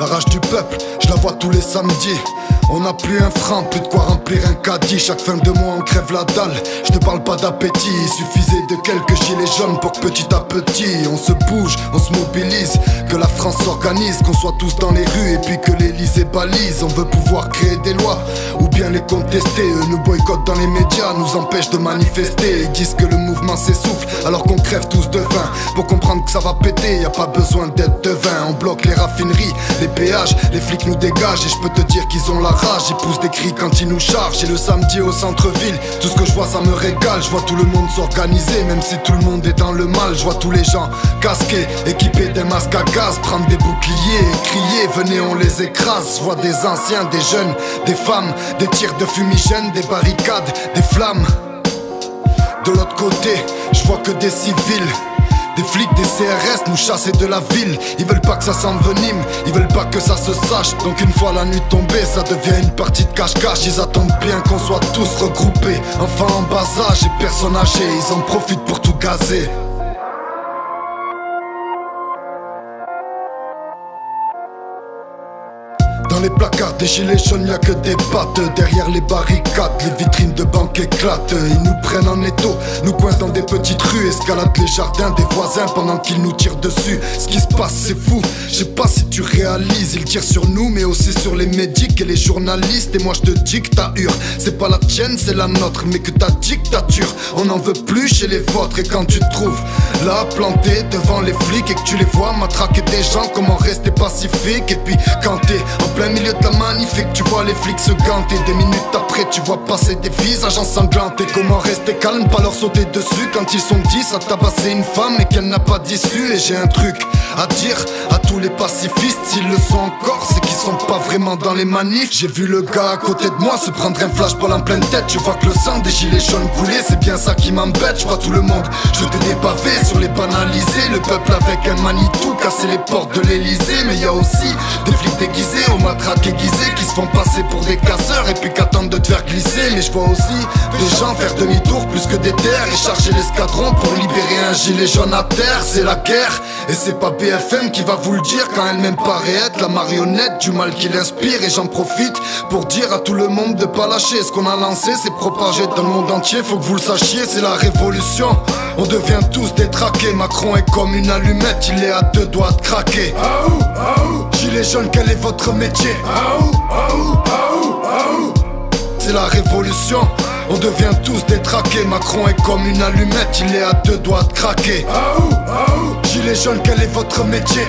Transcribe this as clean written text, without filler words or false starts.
La rage du peuple, je la vois tous les samedis. On n'a plus un franc, plus de quoi remplir un caddie. Chaque fin de mois on crève la dalle. Je te parle pas d'appétit, il suffisait de quelques gilets jaunes pour que petit à petit on se bouge, on se mobilise, que la France s'organise, qu'on soit tous dans les rues et puis que l'Élysée balise. On veut pouvoir créer des lois ou bien les contester. Eux nous boycottent dans les médias, nous empêchent de manifester. Ils disent que le mouvement s'essouffle alors qu'on crève tous de faim. Pour comprendre que ça va péter, y a pas besoin d'être devin. On bloque les raffineries, les péages, les flics nous dégagent. Et je peux te dire qu'ils ont la rage, ils poussent des cris quand ils nous chargent. Et le samedi au centre-ville, tout ce que je vois ça me régale. Je vois tout le monde s'organiser, même si tout le monde est dans le mal. Je vois tous les gens casqués, équipés d'un masque à gaz, prendre des boucliers et crier, venez on les écrase. Je vois des anciens, des jeunes, des femmes, des tirs de fumigène, des barricades, des flammes. De l'autre côté, je vois que des civils, des flics, des CRS nous chasser de la ville. Ils veulent pas que ça s'envenime, ils veulent pas que ça se sache. Donc une fois la nuit tombée, ça devient une partie de cache-cache. Ils attendent bien qu'on soit tous regroupés, enfants en bas âge et personnes âgées. Ils en profitent pour tout gazer. Dans les placards des gilets jaunes, y'a que des pattes. Derrière les barricades, les vitrines de banques éclatent. Ils nous prennent en étau, nous coincent dans des petites rues, escaladent les jardins des voisins pendant qu'ils nous tirent dessus. Ce qui se passe c'est fou, je sais pas si tu réalises. Ils tirent sur nous mais aussi sur les médics et les journalistes. Et moi je te dis que ta hure, c'est pas la tienne, c'est la nôtre. Mais que ta dictature, on n'en veut plus chez les vôtres. Et quand tu te trouves là planté devant les flics et que tu les vois matraquer des gens, comment rester pacifique? Et puis quand t'es en plein milieu de la manif et que tu vois les flics se ganter, des minutes après tu vois passer des visages ensanglantés. Comment rester calme, pas leur sauter dessus quand ils sont 10 à tabasser une femme et qu'elle n'a pas d'issue? Et j'ai un truc à dire à tous les pacifistes, s'ils le sont encore, c'est qu'ils sont pas vraiment dans les manifs. J'ai vu le gars à côté de moi se prendre un flashball en pleine tête. Je vois que le sang des gilets jaunes coulait, c'est bien ça qui m'embête. Je vois tout le monde jeter des pavés sur les banalisés, le peuple avec un Manitou casser les portes de l'Elysée. Mais y a aussi des flics déguisés aux matraques aiguisées qui se font passer pour des casseurs et puis qu'attendent de te faire glisser. Mais je vois aussi des gens faire demi-tour plus que des terres et charger l'escadron pour libérer un gilet jaune à terre. C'est la guerre et c'est pas BFM qui va vous le dire quand elle-même paraît être la marionnette du mal qui l'inspire. Et j'en profite pour dire à tout le monde de pas lâcher. Ce qu'on a lancé c'est propagé dans le monde entier, faut que vous le sachiez, c'est la révolution. On devient tous détraqués, Macron est comme une allumette, il est à deux doigts de craquer. Gilet jaune, quel est votre métier? C'est la révolution. On devient tous détraqués, Macron est comme une allumette, il est à deux doigts de craquer. Gilet jaune, quel est votre métier?